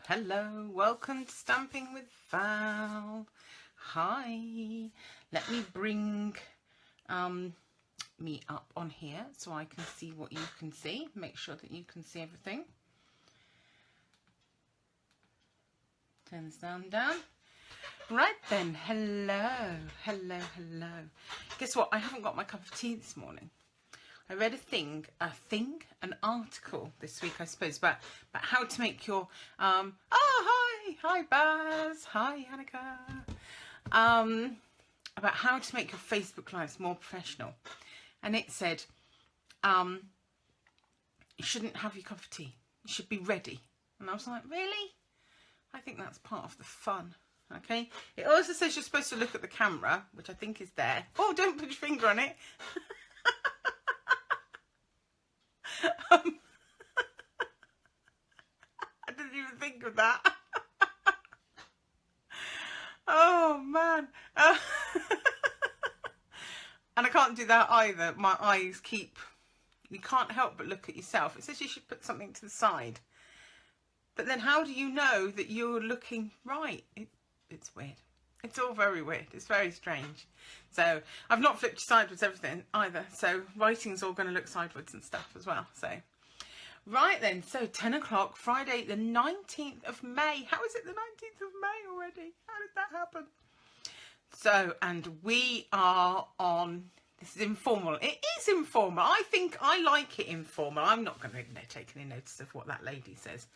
Hello, welcome to Stamping with Val. Hi, let me bring me up on here so I can see what you can see. Make sure that you can see everything. Turn this down. Right then, hello. Guess what? I haven't got my cup of tea this morning. I read an article this week, I suppose, about how to make your, hi Baz, hi Annika, about how to make your Facebook Lives more professional. And it said, you shouldn't have your cup of tea. You should be ready. And I was like, really? I think that's part of the fun. Okay. It also says you're supposed to look at the camera, which I think is there. Oh, don't put your finger on it. I didn't even think of that. Oh man. And I can't do that either. My eyes keep, you can't help but look at yourself. It says you should put something to the side. But then how do you know that you're looking right? It's weird. It's all very weird. It's very strange. So I've not flipped sideways everything either. So writing's all going to look sideways and stuff as well. So right then. So 10 o'clock, Friday, the 19th of May. How is it the 19th of May already? How did that happen? So, and we are on, this is informal. It is informal. I think I like it informal. I'm not going to take any notice of what that lady says.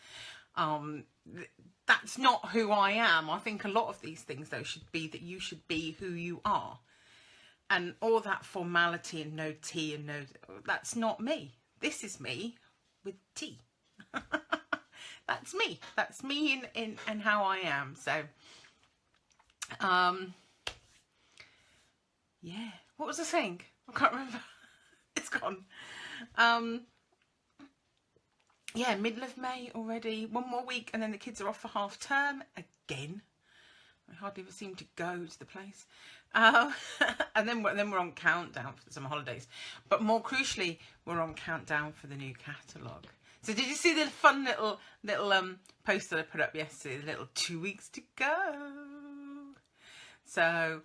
That's not who I am. I think a lot of these things though should be that you should be who you are, and all that formality and no tea and no, that's not me. This is me with tea. That's me in how I am. So yeah, what was I saying? I can't remember. It's gone. Yeah, middle of May already. One more week and then the kids are off for half term again. I hardly ever seem to go to the place. And then we're on countdown for the summer holidays. But more crucially, we're on countdown for the new catalogue. So did you see the fun little post that I put up yesterday? The little 2 weeks to go. So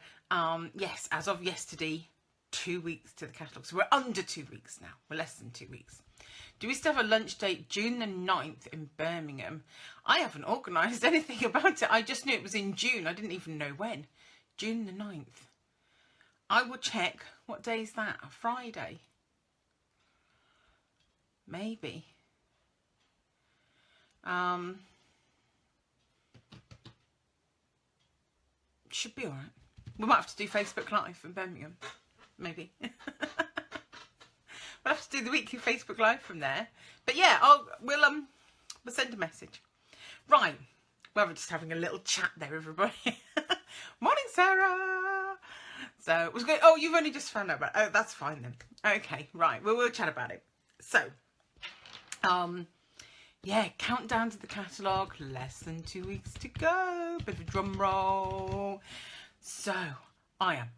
yes, as of yesterday, 2 weeks to the catalogue. So we're under 2 weeks now. We're less than 2 weeks. Do we still have a lunch date June the 9th in Birmingham? I haven't organised anything about it. I just knew it was in June. I didn't even know when. June the 9th. I will check. What day is that? A Friday? Maybe. Should be alright. We might have to do Facebook Live in Birmingham. Maybe. We'll have to do the weekly Facebook Live from there. But yeah, we'll send a message. Right. Well, we're just having a little chat there, everybody. Morning, Sarah. So it was good. Oh, you've only just found out about it. Oh, that's fine then. Okay, right. Well, we'll chat about it. So, yeah, countdown to the catalogue. Less than 2 weeks to go. Bit of a drum roll. So, I am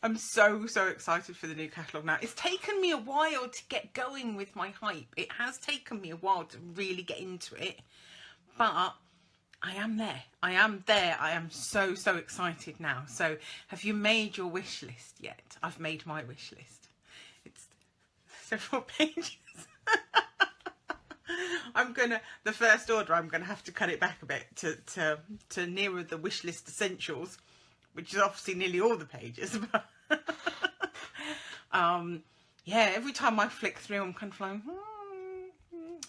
I'm so excited for the new catalogue now. It's taken me a while to get going with my hype. It has taken me a while to really get into it. But I am there. I am so excited now. So have you made your wish list yet? I've made my wish list. It's several pages. The first order, I'm gonna have to cut it back a bit to nearer the wish list essentials, which is obviously nearly all the pages. Yeah, every time I flick through, I'm kind of like,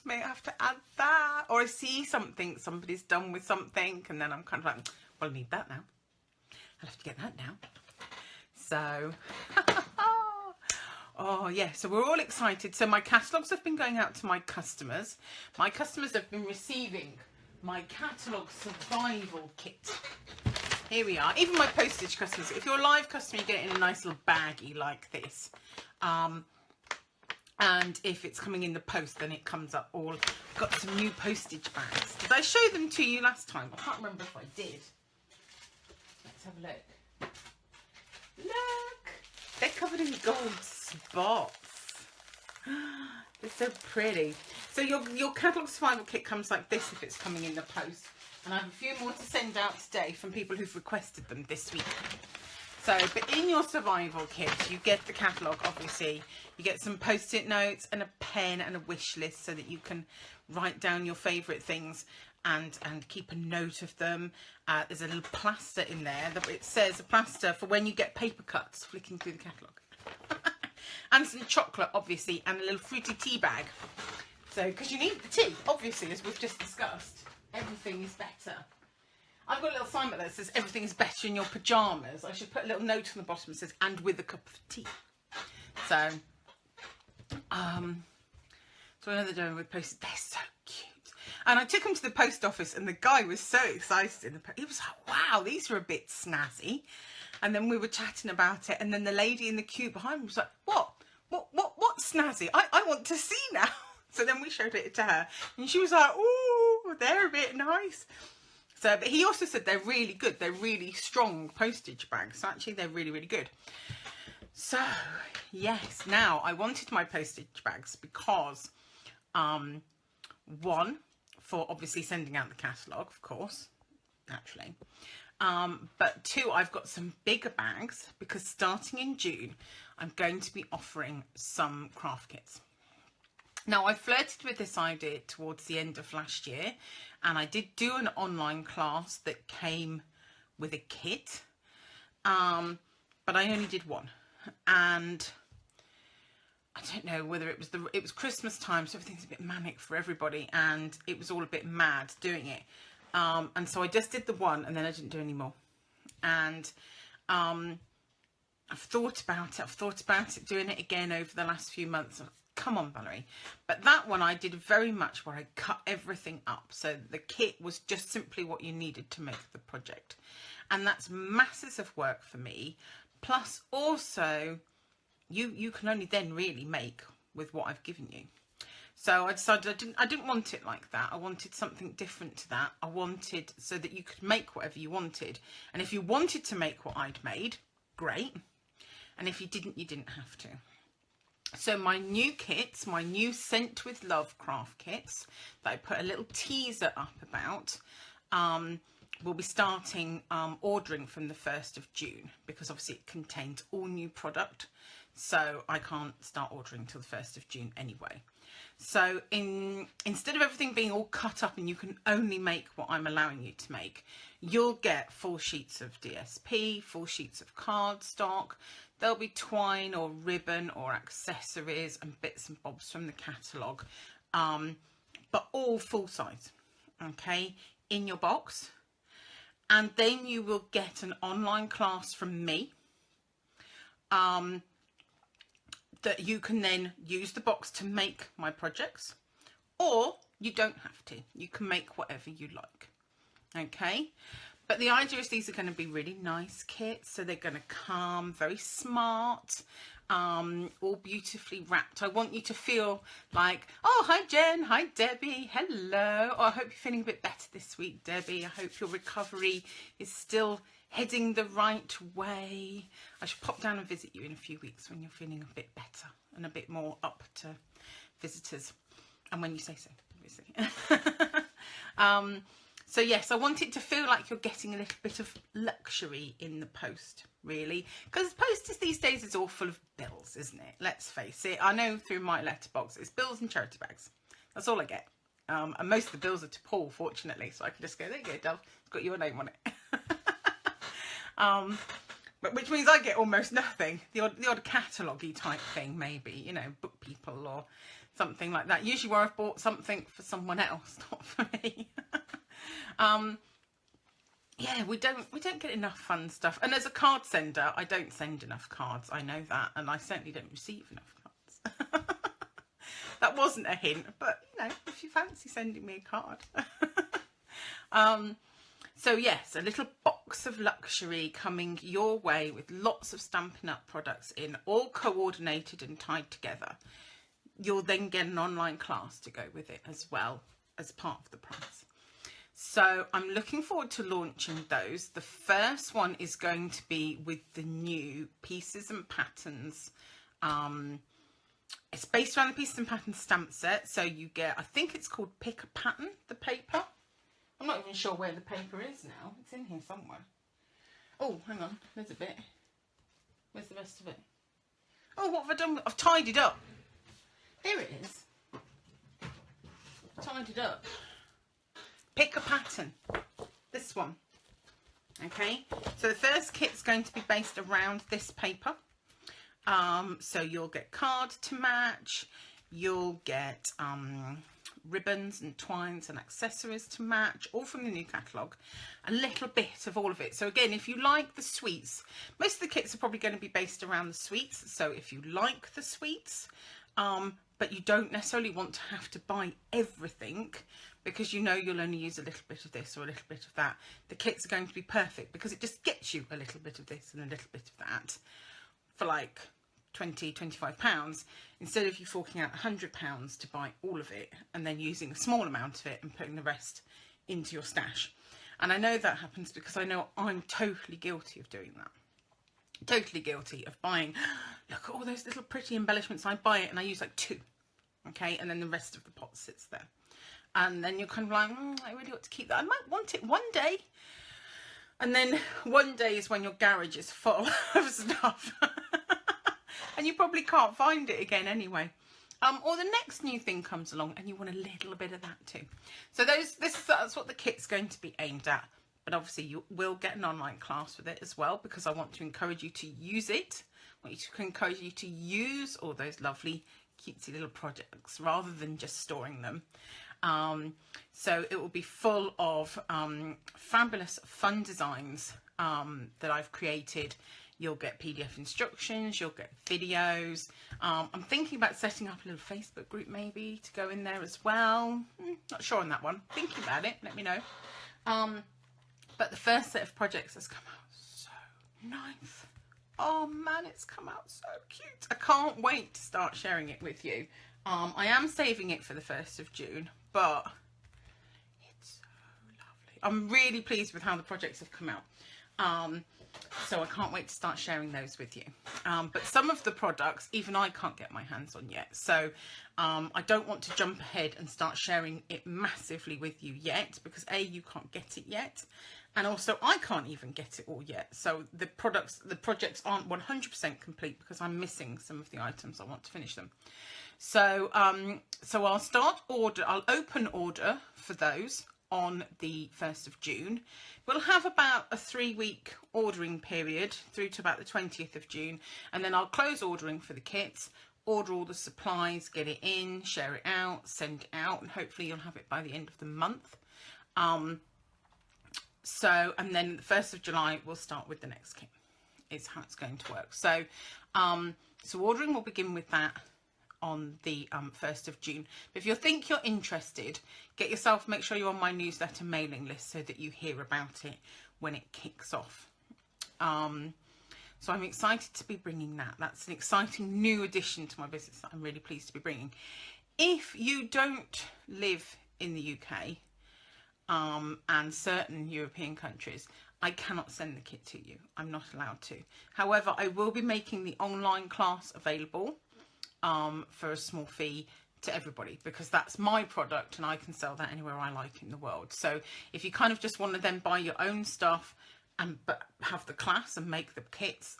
may I have to add that? Or I see something, somebody's done with something, and then I'm kind of like, well, I need that now. I'll have to get that now. So, oh yeah, so we're all excited. So my catalogues have been going out to my customers. My customers have been receiving my catalogue survival kit. Here we are. Even my postage customers. If you're a live customer, you get it in a nice little baggie like this. And if it's coming in the post, then it comes up all. Got some new postage bags. Did I show them to you last time? I can't remember if I did. Let's have a look. Look! They're covered in gold spots. It's so pretty. So your catalogue survival kit comes like this if it's coming in the post. And I have a few more to send out today from people who've requested them this week. So, but in your survival kit, you get the catalogue, obviously. You get some post-it notes and a pen and a wish list so that you can write down your favourite things and keep a note of them. There's a little plaster in there that it says a plaster for when you get paper cuts flicking through the catalogue. And some chocolate, obviously, and a little fruity tea bag. So, because you need the tea, obviously, as we've just discussed. Everything is better. I've got a little sign that says everything is better in your pyjamas. I should put a little note on the bottom that says, and with a cup of tea. So another donor we posted, they're so cute. And I took them to the post office and the guy was so excited. He was like, wow, these are a bit snazzy. And then we were chatting about it. And then the lady in the queue behind me was like, what's snazzy? I want to see now. So then we showed it to her and she was like, oh, they're a bit nice. So, but he also said they're really good. They're really strong postage bags. So actually they're really, really good. So yes, now I wanted my postage bags because, one, for obviously sending out the catalogue, of course, naturally. But two, I've got some bigger bags because starting in June, I'm going to be offering some craft kits. Now, I flirted with this idea towards the end of last year, and I did do an online class that came with a kit, but I only did one, and I don't know whether it was Christmas time, so everything's a bit manic for everybody, and it was all a bit mad doing it, and so I just did the one, and then I didn't do any more, and I've thought about it, doing it again over the last few months. Come on, Valerie. But that one I did very much where I cut everything up. So the kit was just simply what you needed to make the project. And that's masses of work for me. Plus also, you can only then really make with what I've given you. So I decided I didn't want it like that. I wanted something different to that. I wanted so that you could make whatever you wanted. And if you wanted to make what I'd made, great. And if you didn't, you didn't have to. So my new kits, my new Scent with Love craft kits that I put a little teaser up about, will be starting ordering from the 1st of June because obviously it contains all new product. So I can't start ordering till the 1st of June anyway. So instead of everything being all cut up and you can only make what I'm allowing you to make, you'll get 4 sheets of DSP, 4 sheets of cardstock. There'll be twine or ribbon or accessories and bits and bobs from the catalogue, but all full size, okay, in your box. And then you will get an online class from me that you can then use the box to make my projects, or you don't have to. You can make whatever you like, okay? But the idea is these are going to be really nice kits. So they're going to come very smart, all beautifully wrapped. I want you to feel like, oh, hi, Jen. Hi, Debbie. Hello. Oh, I hope you're feeling a bit better this week, Debbie. I hope your recovery is still heading the right way. I should pop down and visit you in a few weeks when you're feeling a bit better and a bit more up to visitors. And when you say so, obviously. So yes, I want it to feel like you're getting a little bit of luxury in the post, really. Because post these days is all full of bills, isn't it? Let's face it. I know through my letterbox, it's bills and charity bags. That's all I get. And most of the bills are to Paul, fortunately. So I can just go, there you go, Dove. It's got your name on it. But which means I get almost nothing. The odd catalogue-y type thing, maybe. You know, Book People or something like that. Usually where I've bought something for someone else, not for me. Yeah, we don't get enough fun stuff. And as a card sender, I don't send enough cards. I know that, and I certainly don't receive enough cards. That wasn't a hint, but you know, if you fancy sending me a card. So yes, a little box of luxury coming your way with lots of Stampin' Up products in, all coordinated and tied together. You'll then get an online class to go with it as well as part of the price. So I'm looking forward to launching those. The first one is going to be with the new Pieces and Patterns It's based around the Pieces and Patterns stamp set. So you get, I think it's called Pick a Pattern, the paper. I'm not even sure where the paper is now. It's in here somewhere. Oh, hang on. There's a bit. Where's the rest of it? Oh, what have I done? I've tied it up. Here it is. Tied it up. Pick a pattern. This one. Okay. So the first kit's going to be based around this paper. So you'll get card to match. You'll get ribbons and twines and accessories to match, all from the new catalogue. A little bit of all of it. So again, if you like the sweets, most of the kits are probably going to be based around the sweets. So if you like the sweets, but you don't necessarily want to have to buy everything because you know you'll only use a little bit of this or a little bit of that, the kits are going to be perfect because it just gets you a little bit of this and a little bit of that for like £20–25 instead of you forking out £100 to buy all of it and then using a small amount of it and putting the rest into your stash. And I know that happens because I know I'm totally guilty of doing that. Totally guilty of buying, look at all those little pretty embellishments. I buy it and I use like 2, okay, and then the rest of the pot sits there, and then you're kind of like, I really ought to keep that. I might want it one day, and then one day is when your garage is full of stuff and you probably can't find it again anyway. Or the next new thing comes along and you want a little bit of that too. So that's what the kit's going to be aimed at. But obviously you will get an online class with it as well, because I want to encourage you to use it. I want to encourage you to use all those lovely cutesy little projects rather than just storing them. So it will be full of fabulous fun designs that I've created. You'll get PDF instructions, you'll get videos. I'm thinking about setting up a little Facebook group maybe to go in there as well. Not sure on that one. Thinking about it, let me know. But the first set of projects has come out so nice. Oh man, it's come out so cute. I can't wait to start sharing it with you. I am saving it for the 1st of June, but it's so lovely. I'm really pleased with how the projects have come out. So I can't wait to start sharing those with you. But some of the products, even I can't get my hands on yet. So I don't want to jump ahead and start sharing it massively with you yet, because A, you can't get it yet. And also I can't even get it all yet. So the projects aren't 100% complete because I'm missing some of the items. I want to finish them. So, so I'll open order for those on the 1st of June. We'll have about a 3-week ordering period through to about the 20th of June, and then I'll close ordering for the kits, order all the supplies, get it in, share it out, send it out, and hopefully you'll have it by the end of the month. And then the 1st of July we'll start with the next kit, is how it's going to work. So so ordering will begin with that on the 1st of June. But if you think you're interested, make sure you're on my newsletter mailing list so that you hear about it when it kicks off. So I'm excited to be bringing that. That's an exciting new addition to my business that I'm really pleased to be bringing. If you don't live in the UK and certain European countries, I cannot send the kit to you. I'm not allowed to. However, I will be making the online class available for a small fee to everybody, because that's my product and I can sell that anywhere I like in the world. So if you kind of just want to then buy your own stuff but have the class and make the kits,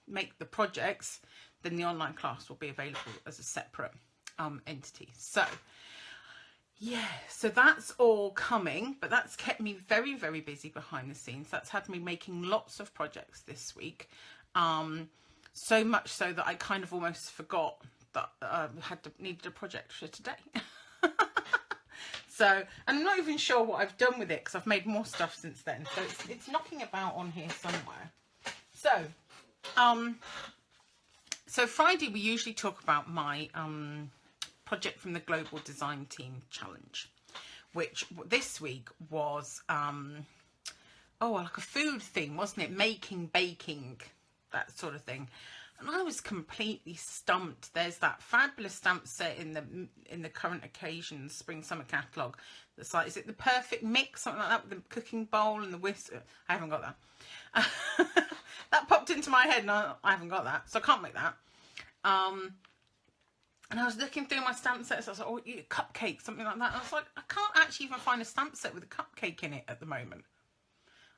make the projects, then the online class will be available as a separate entity. So yeah, so that's all coming, but that's kept me very, very busy behind the scenes. That's had me making lots of projects this week. So much so that I kind of almost forgot that I needed a project for today. So, and I'm not even sure what I've done with it because I've made more stuff since then. So it's knocking about on here somewhere. So, so Friday we usually talk about my project from the Global Design Team Challenge, which this week was like a food thing, wasn't it? Making, baking, that sort of thing. And I was completely stumped. There's that fabulous stamp set in the current occasions spring summer catalogue that's like, is it the perfect mix, something like that, with the cooking bowl and the whisk? I haven't got that. That popped into my head and I haven't got that, so I can't make that. And I was looking through my stamp sets. I was like, oh, cupcake, something like that. And I was like, I can't actually even find a stamp set with a cupcake in it at the moment.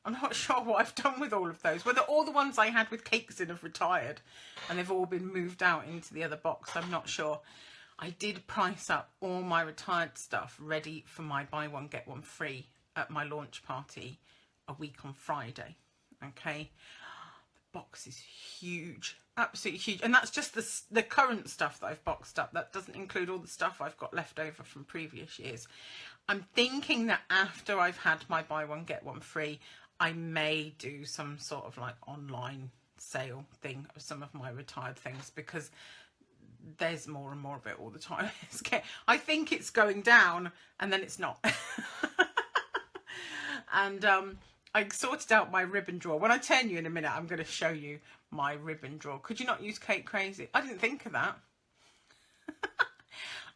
I'm not sure what I've done with all of those. Whether all the ones I had with cakes in have retired and they've all been moved out into the other box, I'm not sure. I did price up all my retired stuff ready for my buy one, get one free at my launch party a week on Friday. Okay. The box is huge. Absolutely huge. And that's just the current stuff that I've boxed up. That doesn't include all the stuff I've got left over from previous years. I'm thinking that after I've had my buy one, get one free, I may do some sort of like online sale thing of some of my retired things, because there's more and more of it all the time. I think it's going down and then it's not. And I sorted out my ribbon drawer. When I turn you in a minute, I'm going to show you my ribbon drawer. Could you not use Cake Crazy? I didn't think of that.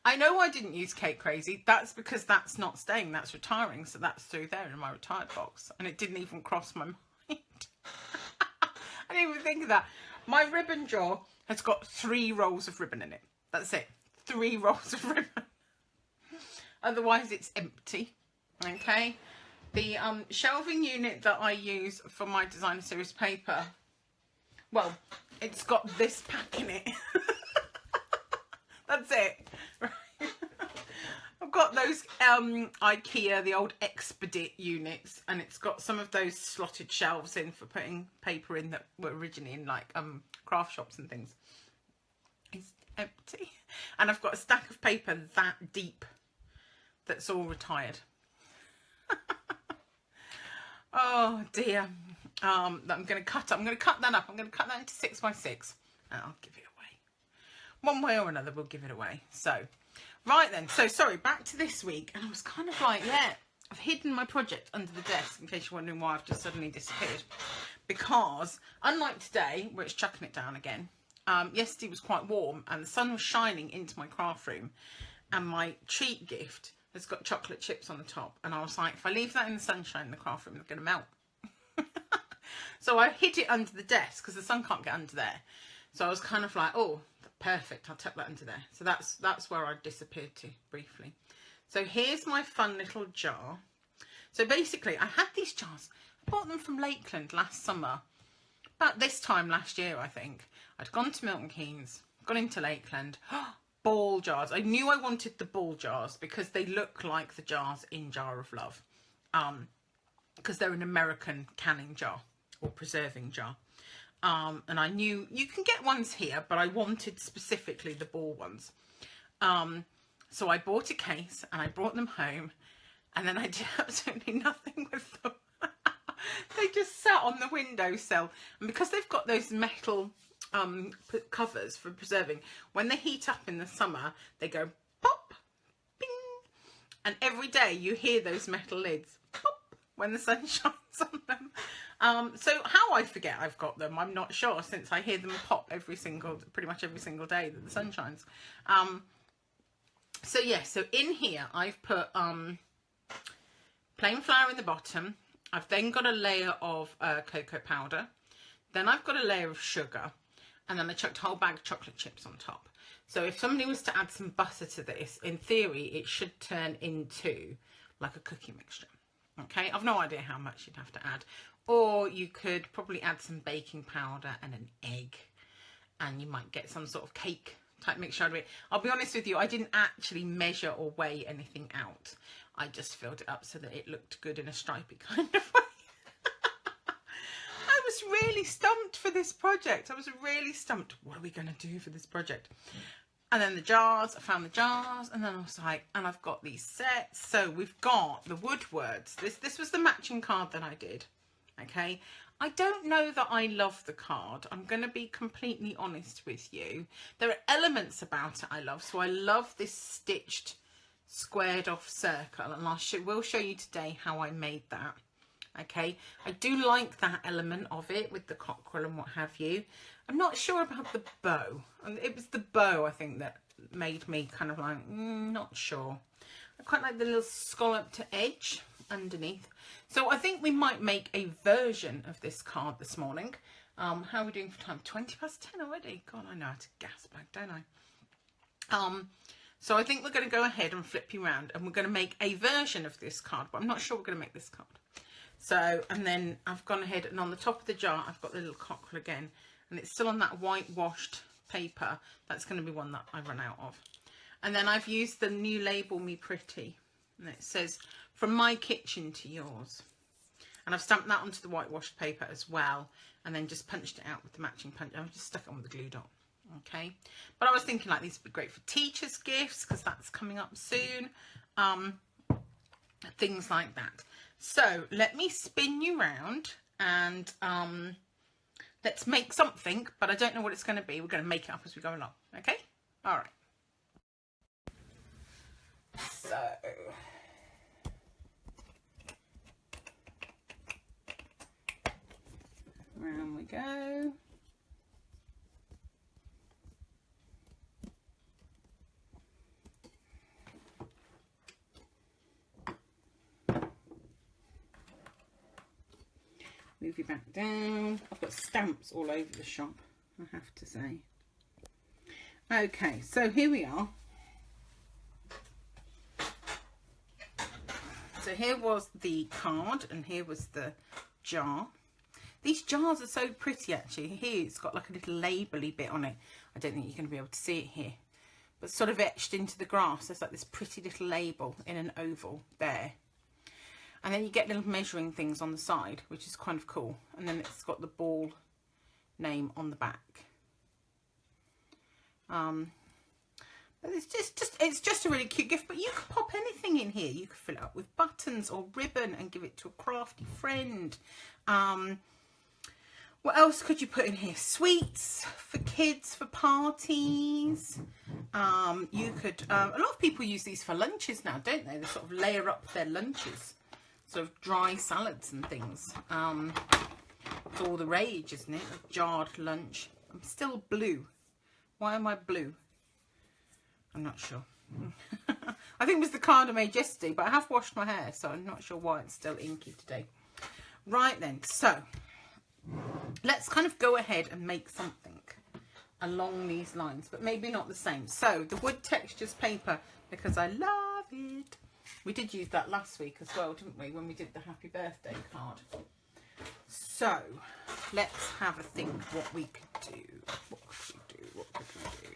I know I didn't use Cake Crazy. That's because that's not staying, that's retiring. So that's through there in my retired box. And it didn't even cross my mind. I didn't even think of that. My ribbon drawer has got 3 rolls of ribbon in it. That's it. 3 rolls of ribbon. Otherwise it's empty. Okay. The shelving unit that I use for my designer series paper, well, it's got this pack in it. That's it. Right. I've got those IKEA, the old Expedit units, and it's got some of those slotted shelves in for putting paper in that were originally in like craft shops and things. It's empty. And I've got a stack of paper that deep that's all retired. Oh dear. I'm going to cut that up. I'm going to cut that up. I'm going to cut that into 6x6 and I'll give it away. One way or another, we'll give it away. So, right then. So, sorry, back to this week. And I was kind of like, yeah, I've hidden my project under the desk, in case you're wondering why I've just suddenly disappeared. Because, unlike today, where it's chucking it down again, yesterday was quite warm and the sun was shining into my craft room. And my treat gift has got chocolate chips on the top. And I was like, if I leave that in the sunshine in the craft room, they're going to melt. So I hid it under the desk because the sun can't get under there. So I was kind of like, oh, perfect, I'll tuck that under there. So that's where I disappeared to briefly. So here's my fun little jar. So basically, I had these jars. I bought them from Lakeland last summer. About this time last year, I think. I'd gone to Milton Keynes, gone into Lakeland. Ball jars. I knew I wanted the ball jars because they look like the jars in Jar of Love. Because they're an American canning jar or preserving jar. And I knew you can get ones here, but I wanted specifically the ball ones. So I bought a case and I brought them home, and then I did absolutely nothing with them. They just sat on the windowsill, and because they've got those metal covers for preserving, when they heat up in the summer, they go pop, bing, and every day you hear those metal lids pop when the sun shines on them. So how I forget I've got them, I'm not sure, since I hear them pop pretty much every single day that the sun shines. So yeah, so in here I've put plain flour in the bottom. I've then got a layer of cocoa powder. Then I've got a layer of sugar. And then I chucked a whole bag of chocolate chips on top. So if somebody was to add some butter to this, in theory, it should turn into like a cookie mixture. Okay, I've no idea how much you'd have to add. Or you could probably add some baking powder and an egg. And you might get some sort of cake type mixture out of it. I'll be honest with you, I didn't actually measure or weigh anything out. I just filled it up so that it looked good in a stripy kind of way. I was really stumped for this project. I was really stumped. What are we going to do for this project? And then the jars, I found the jars, and then I was like, and I've got these sets. So we've got the wood words. This was the matching card that I did. Okay. I don't know that I love the card. I'm going to be completely honest with you. There are elements about it I love. So I love this stitched, squared off circle. And I will show you today how I made that. Okay, I do like that element of it with the cockerel and what have you. I'm not sure about the bow. It was the bow, I think, that made me kind of like, not sure. I quite like the little scalloped edge underneath. So I think we might make a version of this card this morning. How are we doing for time? 10 already. God, I know how to gas back, don't I? So I think we're going to go ahead and flip you around, and we're going to make a version of this card, but I'm not sure we're going to make this card. So, and then I've gone ahead and on the top of the jar, I've got the little cockerel again, and it's still on that whitewashed paper. That's going to be one that I run out of. And then I've used the new label Me Pretty, and it says from my kitchen to yours. And I've stamped that onto the whitewashed paper as well, and then just punched it out with the matching punch. I've just stuck it on with the glue dot. Okay, but I was thinking like these would be great for teachers' gifts because that's coming up soon. Things like that. So let me spin you round and let's make something, but I don't know what it's going to be. We're going to make it up as we go along. Okay, all right. So round we go. Move you back down. I've got stamps all over the shop, I have to say. Okay, so here we are. So here was the card and here was the jar. These jars are so pretty actually. Here it's got like a little label-y bit on it. I don't think you're going to be able to see it here. But sort of etched into the grass, there's like this pretty little label in an oval there. And then you get little measuring things on the side, which is kind of cool. And then it's got the ball name on the back. But it's just a really cute gift. But you could pop anything in here. You could fill it up with buttons or ribbon and give it to a crafty friend. What else could you put in here? Sweets for kids, for parties. You could. A lot of people use these for lunches now, don't they? They sort of layer up their lunches. Sort of dry salads and things. It's all the rage, isn't it? A jarred lunch. I'm still blue. Why am I blue? I'm not sure. I think it was the card I made yesterday, but I have washed my hair, so I'm not sure why it's still inky today. Right then, so let's kind of go ahead and make something along these lines, but maybe not the same. So the wood textures paper, because I love it. We did use that last week as well, didn't we, when we did the happy birthday card. So let's have a think what we could do. What could we do? What could we do?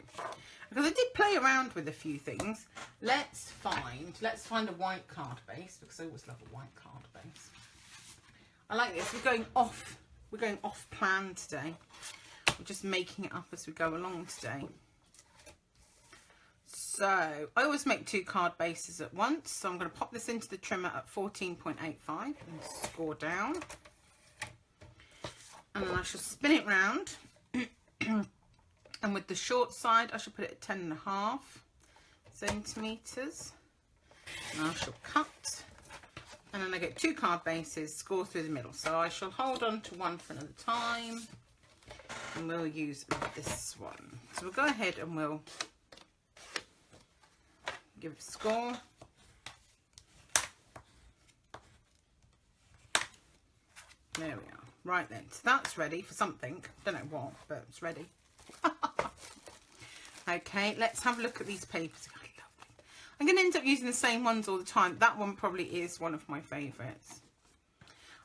Because I did play around with a few things. Let's find a white card base, because I always love a white card base. I like this. We're going off plan today. We're just making it up as we go along today. So I always make 2 card bases at once. So I'm going to pop this into the trimmer at 14.85 and score down. And then I shall spin it round. And with the short side, I shall put it at 10.5 centimetres. And I shall cut. And then I get 2 card bases, score through the middle. So I shall hold on to one for another time. And we'll use this one. So we'll go ahead and we'll give it a score. There we are. Right then, so that's ready for something. Don't know what, but it's ready. Okay, let's have a look at these papers. I love them. I'm going to end up using the same ones all the time. That one probably is one of my favourites.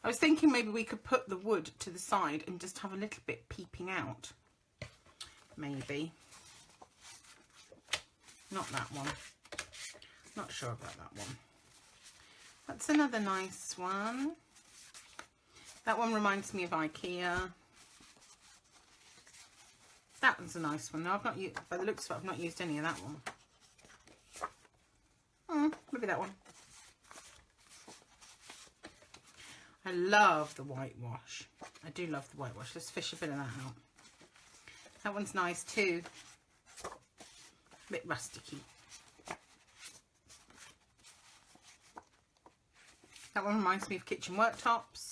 I was thinking maybe we could put the wood to the side and just have a little bit peeping out. Maybe. Not that one. Not sure about that one. That's another nice one. That one reminds me of IKEA. That one's a nice one. No, I've not used, by the looks of it, I've not used any of that one. Maybe that one. I love the whitewash. I do love the whitewash. Let's fish a bit of that out. That one's nice too. A bit rusticy. That one reminds me of kitchen worktops.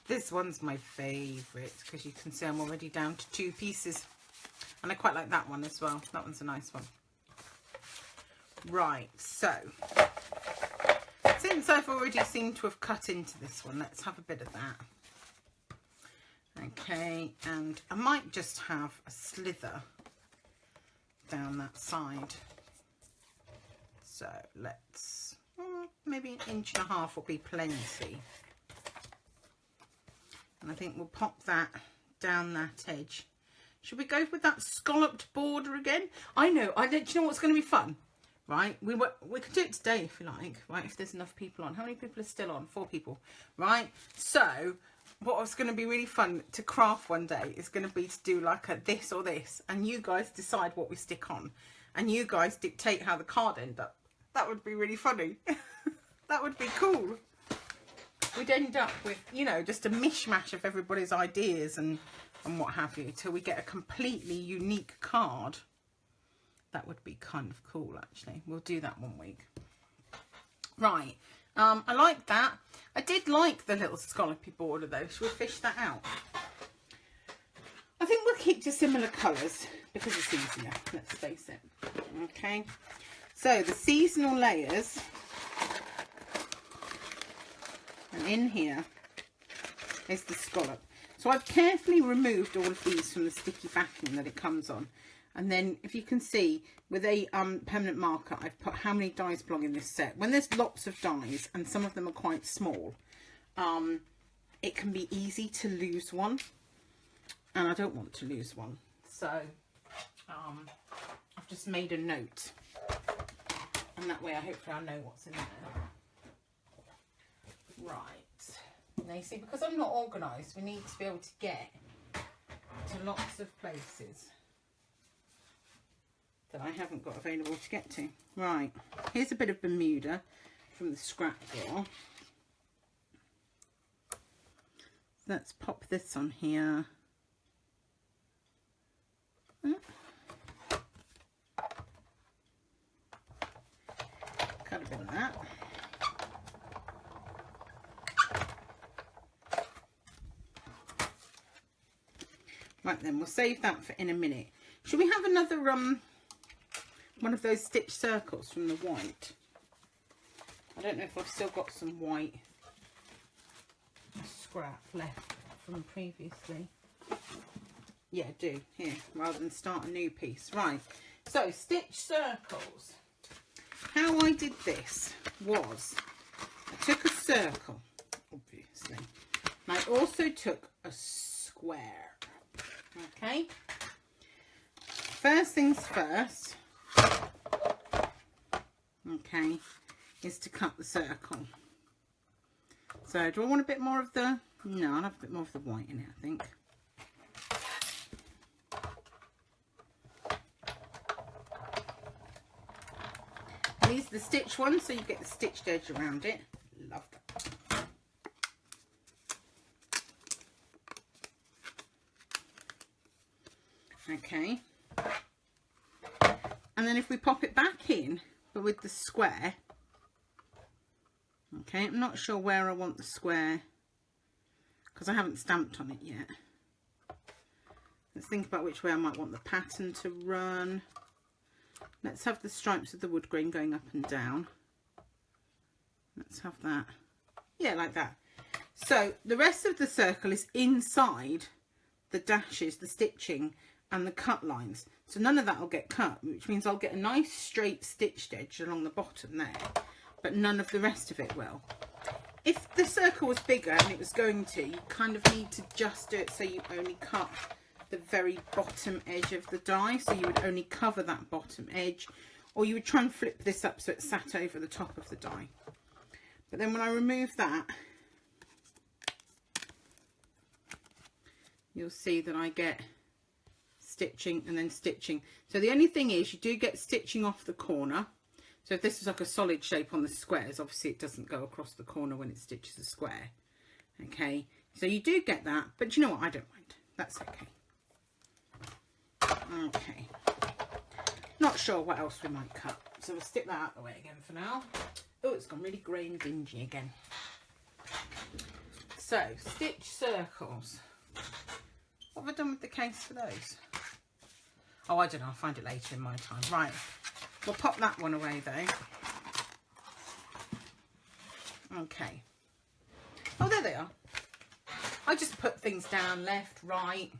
This one's my favourite because you can see I'm already down to 2 pieces. And I quite like that one as well. That one's a nice one. Right, so since I've already seemed to have cut into this one, let's have a bit of that. Okay, and I might just have a slither down that side. So let's, maybe 1.5 inches will be plenty. And I think we'll pop that down that edge. Should we go with that scalloped border again? I know, do you know what's going to be fun? Right, we can do it today if you like, right, if there's enough people on. How many people are still on? 4 people, right? So what's going to be really fun to craft one day is going to be to do like a this or this, and you guys decide what we stick on, and you guys dictate how the card ends up. That would be really funny. That would be cool. We'd end up with, you know, just a mishmash of everybody's ideas and what have you, till we get a completely unique card. That would be kind of cool, actually. We'll do that one week. Right. I like that. I did like the little scallopy border, though. Should we fish that out? I think we'll keep to similar colours because it's easier, let's face it. Okay. So, the seasonal layers. And in here is the scallop. So I've carefully removed all of these from the sticky backing that it comes on. And then if you can see with a permanent marker, I've put how many dies belong in this set. When there's lots of dies and some of them are quite small, it can be easy to lose one. And I don't want to lose one. So I've just made a note. And that way hopefully I know what's in there. Right, now you see, because I'm not organised, we need to be able to get to lots of places that I haven't got available to get to. Right, here's a bit of Bermuda from the scrap drawer. Let's pop this on here. Cut a bit of that. Right then, we'll save that for in a minute. Should we have another one of those stitch circles from the white? I don't know if I've still got some white scrap left from previously. Yeah, I do. Here, rather than start a new piece. Right, so stitch circles. How I did this was I took a circle, obviously. And I also took a square. Okay, first things first, okay, is to cut the circle. So do I want a bit more of the, no, I'll have a bit more of the white in it, I think. And these are the stitch ones, so you get the stitched edge around it. Love that. Okay, and then if we pop it back in, but with the square, okay, I'm not sure where I want the square because I haven't stamped on it yet. Let's think about which way I might want the pattern to run. Let's have the stripes of the wood grain going up and down. Let's have that, yeah, like that. So the rest of the circle is inside the dashes, the stitching and the cut lines, so none of that will get cut, which means I'll get a nice straight stitched edge along the bottom there, but none of the rest of it will. If the circle was bigger and it was going to, you kind of need to just do it so you only cut the very bottom edge of the die, so you would only cover that bottom edge, or you would try and flip this up so it sat over the top of the die. But then when I remove that, you'll see that I get stitching and then stitching. So the only thing is you do get stitching off the corner. So if this is like a solid shape on the squares, obviously it doesn't go across the corner when it stitches a square. Okay, so you do get that, but you know what, I don't mind. That's okay. Okay, not sure what else we might cut, so we'll stick that out of the way again for now. Oh, it's gone really grey and dingy again. So stitch circles. What have I done with the case for those? Oh, I don't know, I'll find it later in my time. Right, we'll pop that one away though. Okay. Oh, there they are. I just put things down, left, right,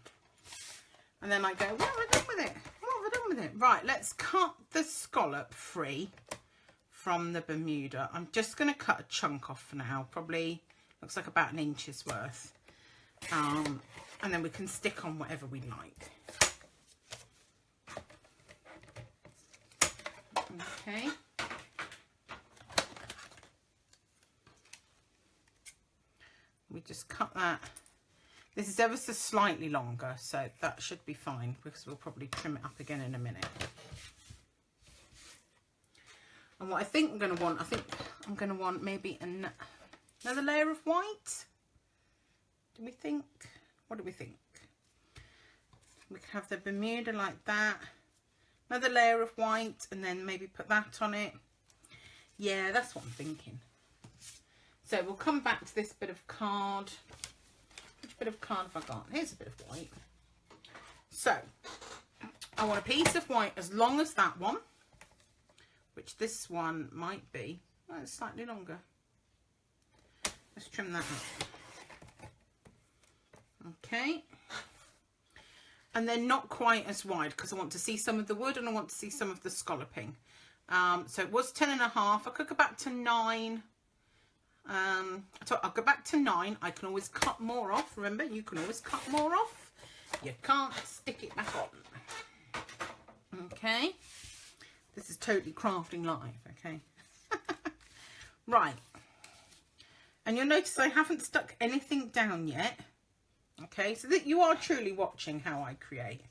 and then I go, what have I done with it? What have I done with it? Right, let's cut the scallop free from the Bermuda. I'm just going to cut a chunk off for now, probably looks like about 1 inch's worth. And then we can stick on whatever we like. Okay. We just cut that. This is ever so slightly longer, so that should be fine because we'll probably trim it up again in a minute. And what I think I'm going to want, I think I'm going to want maybe another layer of white. Do we think? What do we think? We can have the Bermuda like that. Another layer of white and then maybe put that on it. Yeah, that's what I'm thinking. So we'll come back to this bit of card. Which bit of card have I got? Here's a bit of white. So I want a piece of white as long as that one, which this one might be. Oh, it's slightly longer. Let's trim that up. Okay. And then not quite as wide because I want to see some of the wood and I want to see some of the scalloping. So it was 10.5. I could go back to 9. So I'll go back to 9. I can always cut more off. Remember, you can always cut more off. You can't stick it back on. Okay. This is totally crafting live. Okay. Right. And you'll notice I haven't stuck anything down yet. Okay, so that you are truly watching how I create,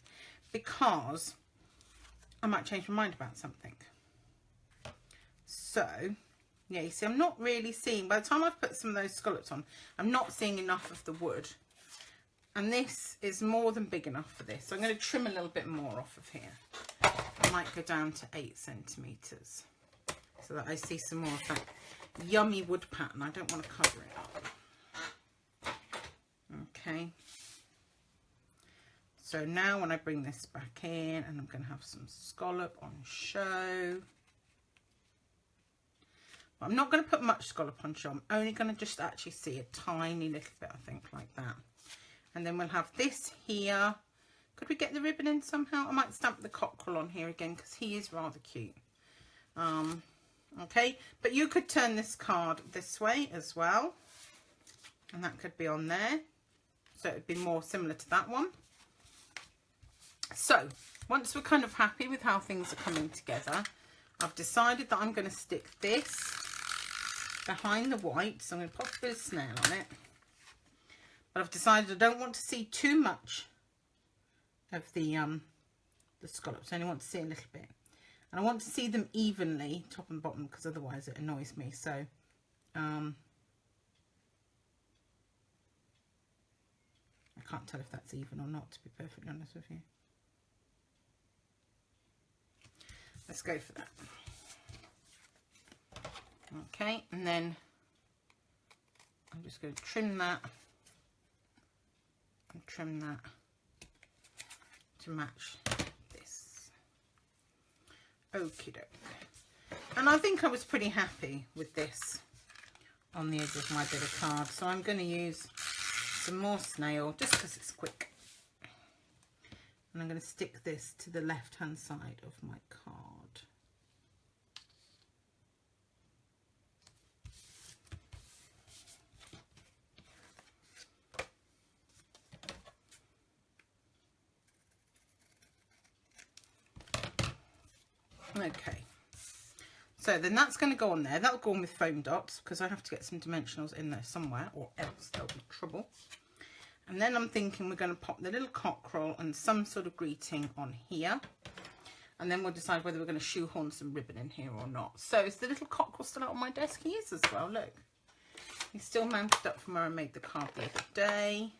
because I might change my mind about something. So, yeah, you see, I'm not really seeing, by the time I've put some of those scallops on, I'm not seeing enough of the wood. And this is more than big enough for this. So I'm going to trim a little bit more off of here. I might go down to 8 centimetres so that I see some more of that yummy wood pattern. I don't want to cover it up. Okay, so now when I bring this back in, and I'm going to have some scallop on show. But I'm not going to put much scallop on show. I'm only going to just actually see a tiny little bit, I think, like that. And then we'll have this here. Could we get the ribbon in somehow? I might stamp the cockerel on here again because he is rather cute. Okay, but you could turn this card this way as well. And that could be on there. So it would be more similar to that one. So once we're kind of happy with how things are coming together, I've decided that I'm going to stick this behind the white. So I'm going to pop a bit of snail on it. But I've decided I don't want to see too much of the scallops. I only want to see a little bit. And I want to see them evenly, top and bottom, because otherwise it annoys me. So I can't tell if that's even or not, to be perfectly honest with you. Let's go for that. Okay, and then I'm just going to trim that and trim that to match this. Okie doke. And I think I was pretty happy with this on the edge of my bit of card, so I'm going to use some more snail just because it's quick, and I'm going to stick this to the left hand side of my card. Okay, so then that's going to go on there. That'll go on with foam dots because I have to get some dimensionals in there somewhere, or else there'll be trouble. And then I'm thinking we're going to pop the little cockerel and some sort of greeting on here, and then we'll decide whether we're going to shoehorn some ribbon in here or not. So is the little cockerel still out on my desk? He is as well, look. He's still mounted up from where I made the card the other day.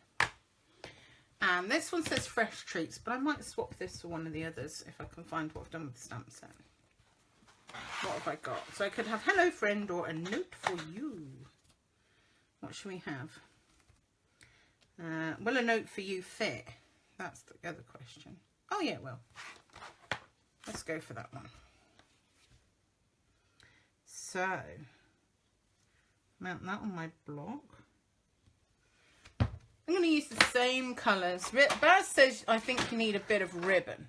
And this one says fresh treats, but I might swap this for one of the others if I can find what I've done with the stamp set. What have I got? So I could have hello friend or a note for you. What should we have? Will a note for you fit? That's the other question. Oh yeah, it will. Let's go for that one. So mount that on my block. I'm going to use the same colours. Baz says I think you need a bit of ribbon.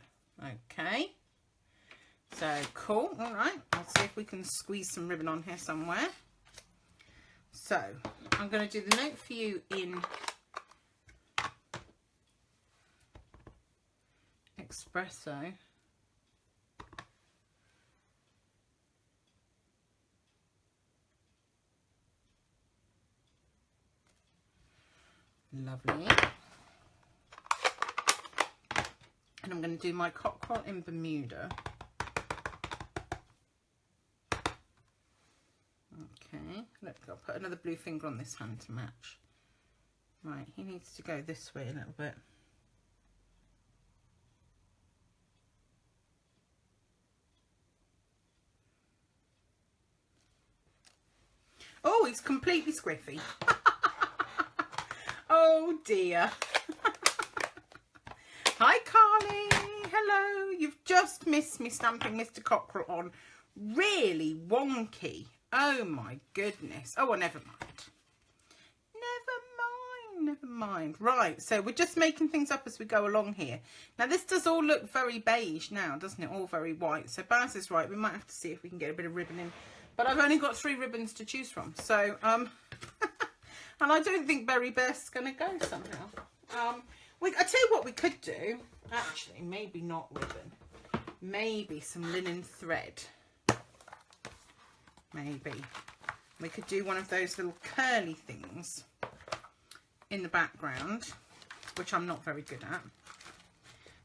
Okay. So, cool. All right. Let's see if we can squeeze some ribbon on here somewhere. So, I'm going to do the note for you in Espresso. Lovely. And I'm going to do my cockerel in Bermuda. Okay, look, I'll put another blue finger on this hand to match. Right, he needs to go this way a little bit. Oh, he's completely squiffy. Oh dear. Hi Carly, hello. You've just missed me stamping Mr. Cockerel on. Really wonky. Oh my goodness. Oh, well, never mind. Never mind. Right, so we're just making things up as we go along here. Now this does all look very beige now, doesn't it? All very white. So Baz is right. We might have to see if we can get a bit of ribbon in. But I've only got 3 ribbons to choose from. So, and I don't think Berry Best's going to go somehow. I tell you what we could do. Actually, maybe not ribbon. Maybe some linen thread. Maybe. We could do one of those little curly things in the background, which I'm not very good at.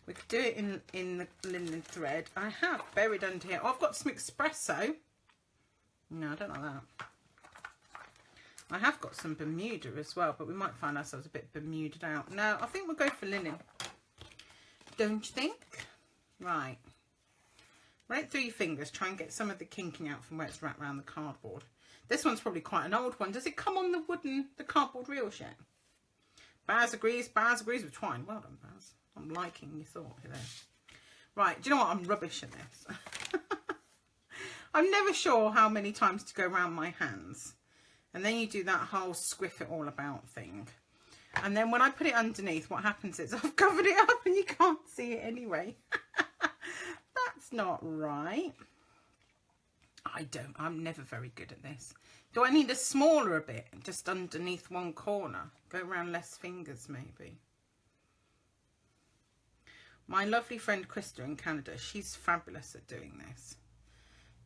We could do it in the linen thread. I have buried under here. Oh, I've got some espresso. No, I don't like that. I have got some Bermuda as well, but we might find ourselves a bit Bermuda'd out. No, I think we'll go for linen. Don't you think? Right. Run it through your fingers. Try and get some of the kinking out from where it's wrapped around the cardboard. This one's probably quite an old one. Does it come on the cardboard reels yet? Baz agrees. Baz agrees with twine. Well done, Baz. I'm liking your thought here. Right. Do you know what? I'm rubbish at this. I'm never sure how many times to go around my hands. And then you do that whole squiff it all about thing. And then when I put it underneath, what happens is I've covered it up and you can't see it anyway. That's not right. I'm never very good at this. Do I need a smaller bit just underneath one corner? Go around less fingers maybe. My lovely friend Krista in Canada, she's fabulous at doing this.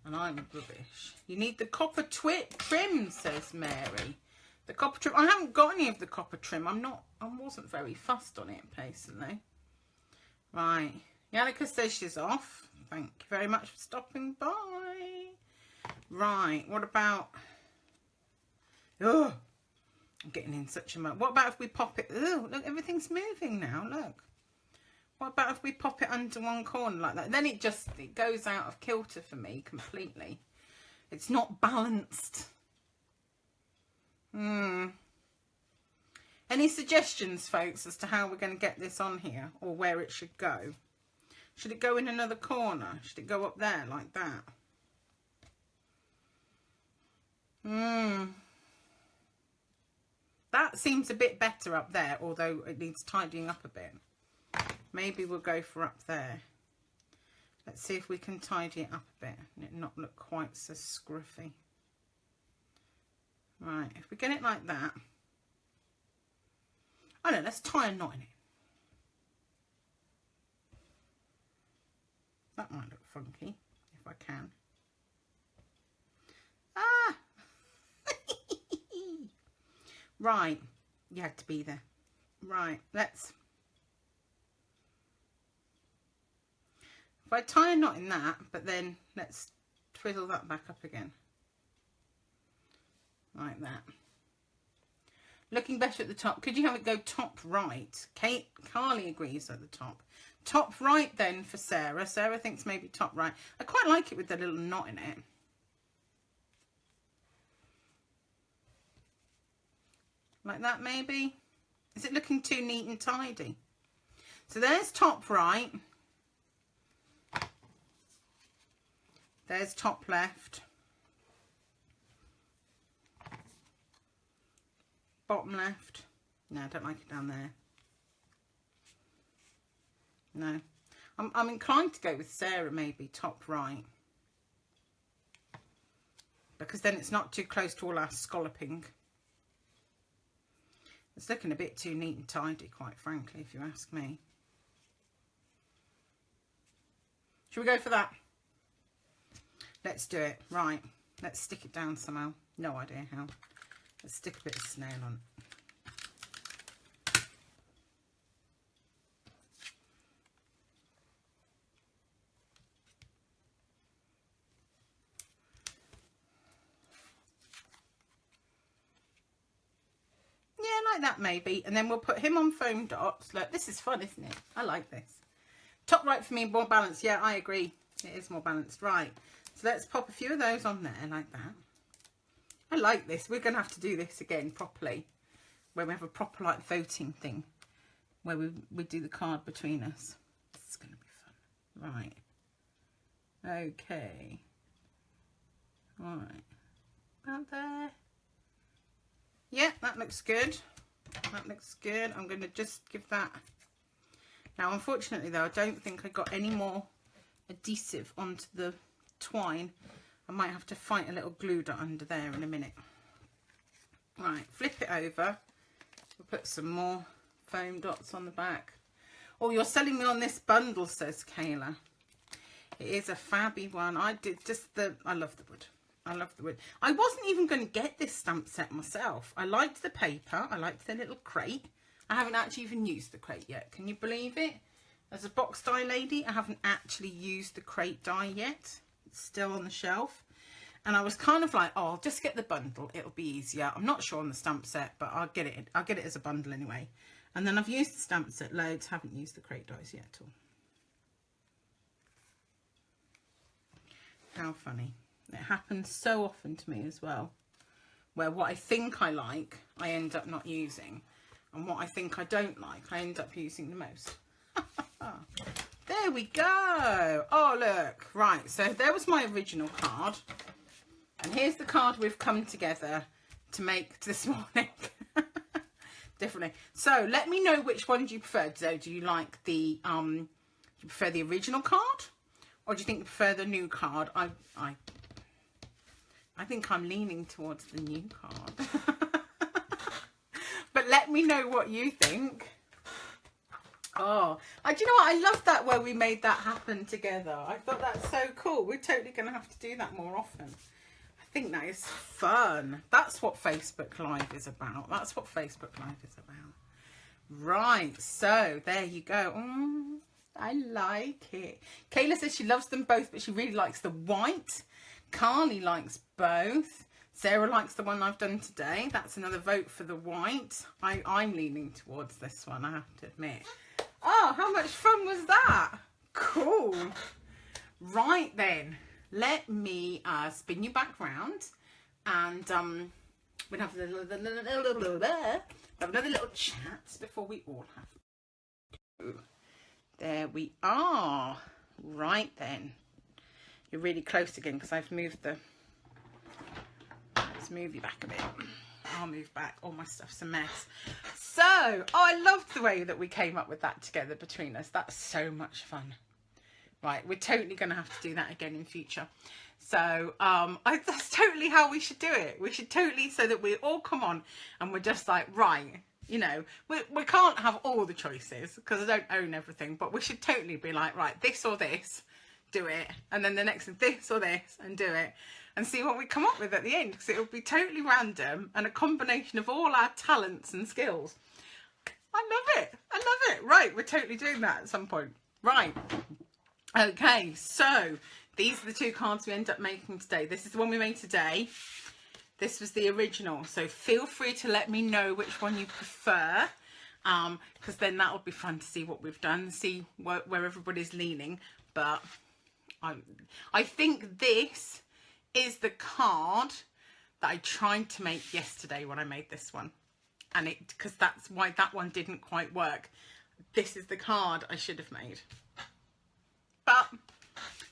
And I'm rubbish. You need the copper trim, says Mary. The copper trim. I haven't got any of the copper trim. I wasn't very fussed on it personally. Right. Yannicka says she's off. Thank you very much for stopping by. Right. What about... Oh, I'm getting in such a mode. What about if we pop it... Oh, look, everything's moving now. Look. What about if we pop it under one corner like that? Then it goes out of kilter for me completely. It's not balanced. Any suggestions, folks, as to how we're going to get this on here or where it should go? Should it go in another corner? Should it go up there like that? That seems a bit better up there, although it needs tidying up a bit. Maybe we'll go for up there. Let's see if we can tidy it up a bit and it not look quite so scruffy. Right, if we get it like that. I don't know, let's tie a knot in it. That might look funky, if I can. Ah! Right, you had to be there. Right, let's... If I tie a knot in that, but then let's twiddle that back up again. Like that. Looking better at the top. Could you have it go top right? Carly agrees at the top. Top right then for Sarah. Sarah thinks maybe top right. I quite like it with the little knot in it. Like that maybe. Is it looking too neat and tidy? So there's top right. There's top left. Bottom left. No, I don't like it down there. No. I'm inclined to go with Sarah, maybe top right. Because then it's not too close to all our scalloping. It's looking a bit too neat and tidy, quite frankly, if you ask me. Should we go for that? Let's do it. Right. Let's stick it down somehow. No idea how. Let's stick a bit of snail on. Like that maybe, and then we'll put him on foam dots. Look, this is fun, isn't it? I like this. Top right for me, more balanced. Yeah, I agree, it is more balanced. Right, so let's pop a few of those on there like that. I like this. We're gonna have to do this again properly when we have a proper like voting thing where we do the card between us. This is gonna be fun. Right, okay, all right, out there. Yeah, that looks good. That looks good. I'm going to just give that. Now, unfortunately, though, I don't think I got any more adhesive onto the twine. I might have to fight a little glue dot under there in a minute. Right, flip it over. We'll put some more foam dots on the back. Oh, you're selling me on this bundle, says Kayla. It is a fabby one. I love the wood. I love the wood. I wasn't even going to get this stamp set myself. I liked the paper. I liked the little crate. I haven't actually even used the crate yet. Can you believe it? As a box die lady, I haven't actually used the crate die yet. It's still on the shelf. And I was kind of like, oh, I'll just get the bundle. It'll be easier. I'm not sure on the stamp set, but I'll get it. I'll get it as a bundle anyway. And then I've used the stamp set loads. Haven't used the crate dies yet at all. How funny. It happens so often to me as well, where what I think I like, I end up not using. And what I think I don't like, I end up using the most. There we go. Oh, look. Right, so there was my original card. And here's the card we've come together to make this morning. Differently. So let me know which one do you prefer. So do you like the, do you prefer the original card? Or do you think you prefer the new card? I think I'm leaning towards the new card. But let me know what you think. Oh, do you know what? I love that where we made that happen together. I thought that's so cool. We're totally going to have to do that more often. I think that is fun. That's what Facebook Live is about. That's what Facebook Live is about. Right, so there you go. I like it. Kayla says she loves them both, but she really likes the white. Carly likes both. Sarah likes the one I've done today. That's another vote for the white. I'm leaning towards this one, I have to admit. Oh, how much fun was that? Cool. Right then, let me spin you back round, and we'll have another little chat before we all have. There we are. Right then. You're really close again because I've moved the... Let's move you back a bit. I'll move back. All my stuff's a mess. So, I loved the way that we came up with that together between us. That's so much fun. Right, we're totally going to have to do that again in future. So, that's totally how we should do it. We should totally, so that we all come on and we're just like, right, you know, we can't have all the choices because I don't own everything, but we should totally be like, right, this or this. Do it, and then the next thing, this or this, and do it, and see what we come up with at the end, because it will be totally random and a combination of all our talents and skills. I love it. I love it. Right, we're totally doing that at some point. Right. Okay, so these are the two cards we end up making today. This is the one we made today. This was the original, so feel free to let me know which one you prefer, because then that'll be fun to see what we've done, see where everybody's leaning. But I think this is the card that I tried to make yesterday when I made this one, and because that's why that one didn't quite work. This is the card I should have made, but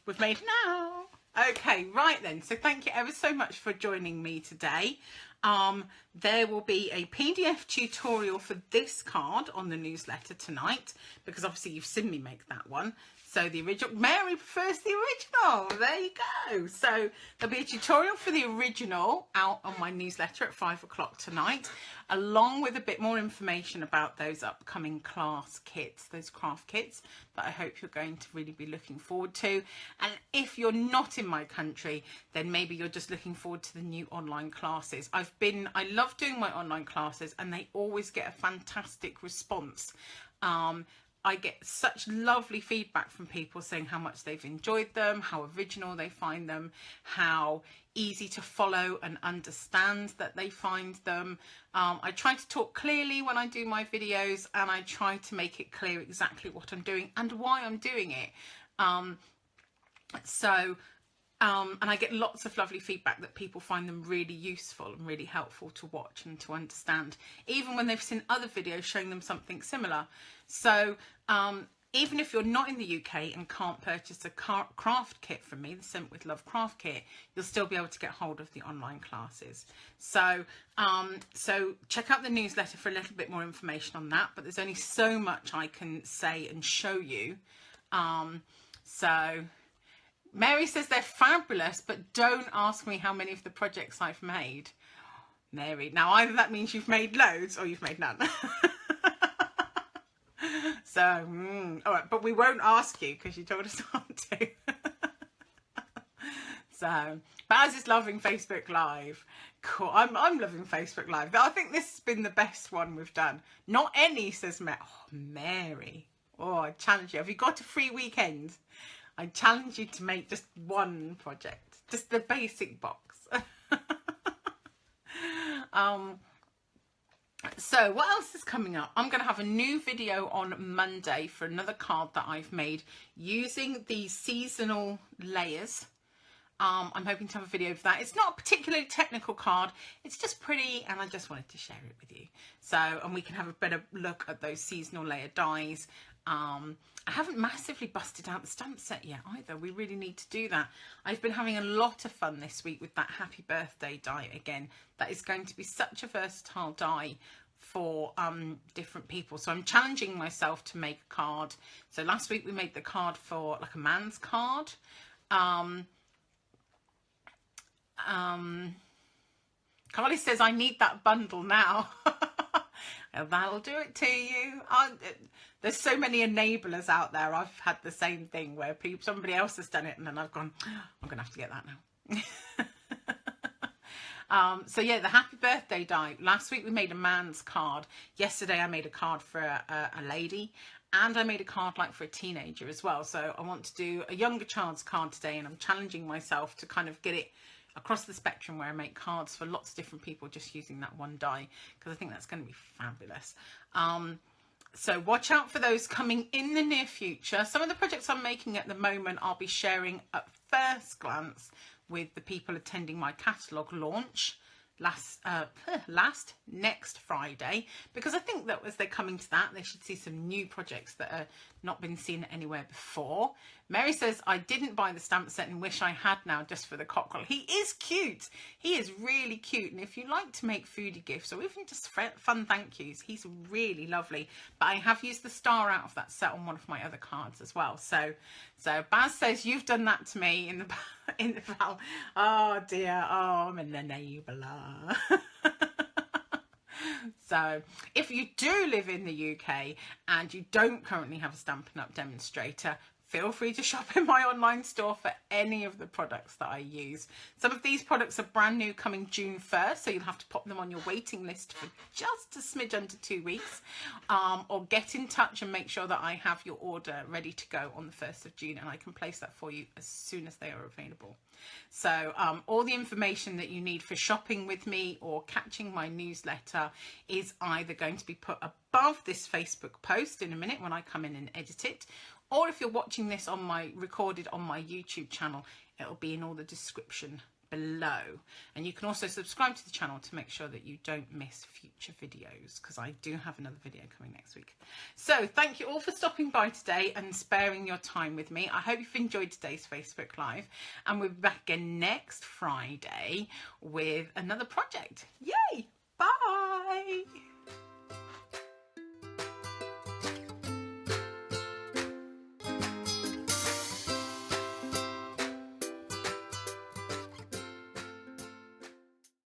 we've made it now. Okay, right then, so thank you ever so much for joining me today. There will be a PDF tutorial for this card on the newsletter tonight, because obviously you've seen me make that one. So the original, Mary prefers the original. There you go. So there'll be a tutorial for the original out on my newsletter at 5 o'clock tonight, along with a bit more information about those upcoming class kits, those craft kits that I hope you're going to really be looking forward to. And if you're not in my country, then maybe you're just looking forward to the new online classes. I love doing my online classes, and they always get a fantastic response. I get such lovely feedback from people saying how much they've enjoyed them, how original they find them, how easy to follow and understand that they find them. I try to talk clearly when I do my videos, and I try to make it clear exactly what I'm doing and why I'm doing it. And I get lots of lovely feedback that people find them really useful and really helpful to watch and to understand, even when they've seen other videos showing them something similar. So even if you're not in the UK and can't purchase a craft kit from me, the Sent with Love craft kit, you'll still be able to get hold of the online classes. So so check out the newsletter for a little bit more information on that, but there's only so much I can say and show you. So Mary says they're fabulous, but don't ask me how many of the projects I've made. Mary, now either that means you've made loads or you've made none. So, all right, but we won't ask you because you told us not to. So, Baz is loving Facebook Live. Cool. I'm loving Facebook Live. I think this has been the best one we've done. Not any, says Mary. Oh, Mary. Oh, I challenge you. Have you got a free weekend? I challenge you to make just one project, just the basic box. So what else is coming up? I'm going to have a new video on Monday for another card that I've made using these seasonal layers. I'm hoping to have a video for that. It's not a particularly technical card. It's just pretty, and I just wanted to share it with you. So, and we can have a better look at those seasonal layer dies. I haven't massively busted out the stamp set yet either. We really need to do that. I've been having a lot of fun this week with that Happy Birthday die again. That is going to be such a versatile die for different people. So I'm challenging myself to make a card. So last week we made the card for like a man's card. Carly says, I need that bundle now. That'll do it to you. There's so many enablers out there. I've had the same thing where somebody else has done it, and then I've gone, I'm gonna have to get that now. So yeah, the Happy Birthday die. Last week we made a man's card. Yesterday I made a card for a lady, and I made a card like for a teenager as well. So I want to do a younger child's card today, and I'm challenging myself to kind of get it across the spectrum where I make cards for lots of different people just using that one die, because I think that's going to be fabulous. So watch out for those coming in the near future. Some of the projects I'm making at the moment I'll be sharing at first glance with the people attending my catalogue launch next Friday, because I think that as they're coming to that, they should see some new projects that are not been seen anywhere before. Mary says, I didn't buy the stamp set and wish I had now just for the cockerel. He is cute. He is really cute. And if you like to make foodie gifts or even just fun thank yous, he's really lovely. But I have used the star out of that set on one of my other cards as well. So Baz says, you've done that to me in the val. Oh dear. Oh, I'm an enabler. So if you do live in the UK and you don't currently have a Stampin' Up! Demonstrator, feel free to shop in my online store for any of the products that I use. Some of these products are brand new, coming June 1st, so you'll have to pop them on your waiting list for just a smidge under 2 weeks, or get in touch and make sure that I have your order ready to go on the 1st of June, and I can place that for you as soon as they are available. So all the information that you need for shopping with me or catching my newsletter is either going to be put above this Facebook post in a minute when I come in and edit it, or if you're watching this recorded on my YouTube channel, it'll be in all the description below. And you can also subscribe to the channel to make sure that you don't miss future videos, because I do have another video coming next week. So thank you all for stopping by today and sparing your time with me. I hope you've enjoyed today's Facebook Live, and we'll be back again next Friday with another project. Yay!